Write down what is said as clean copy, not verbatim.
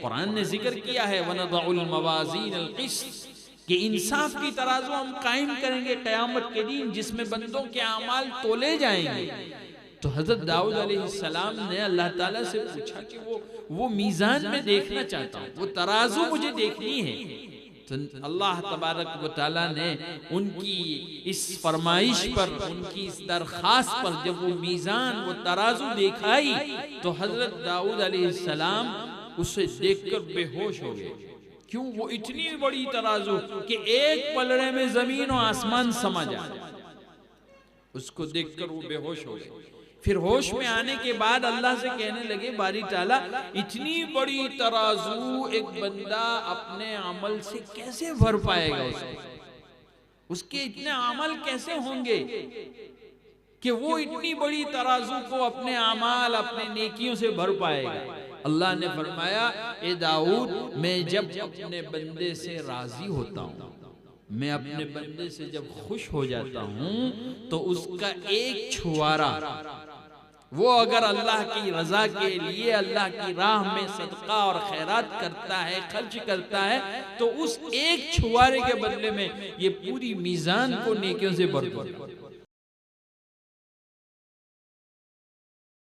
कुरान ने जिक्र किया है वनदउल मवाज़ीन अल क़िस्त, कि इंसाफ की तराजू हम कायम करेंगे क़यामत के दिन, जिसमें बंदों के अमाल तोले जाएंगे। तो हजरत दाऊद अलैहिस्सलाम ने अल्लाह ताला से पूछा कि वो मीज़ान में देखना चाहता हूँ, वो तराजू मुझे देखनी है। तो अल्लाह तबारक व तआला ने उनकी इस फरमाइश पर, उनकी इस दरख्वास्त पर जब वो मीज़ान, वो तराजू दिखाई, तो हजरत दाऊद अलैहिस्सलाम उसे देखकर बेहोश हो गए। क्यों? वो इतनी बड़ी तराजू कि एक पलड़े में जमीन और आसमान समा जाए। उसको देखकर वो बेहोश हो गए। फिर होश में आने के बाद अल्लाह से कहने लगे, बारी ताला, इतनी बड़ी तराजू एक बंदा अपने अमल से कैसे भर पाएगा? उसके इतने अमल कैसे होंगे कि वो इतनी बड़ी तराजू को अपने अमाल, अपने नेकियों से भर पाएगा? अल्लाह ने फरमाया, ए दाऊद, मैं जब अपने बंदे से राजी होता हूँ, मैं अपने बंदे से जब खुश हो जाता हूँ, तो उसका एक छुआरा, वो अगर अल्लाह की रजा के लिए अल्लाह की राह में सदका और खैरात करता है, खर्च करता है, तो उस एक छुआरे के बदले में ये पूरी मीज़ान को नेकियों से भर देता है।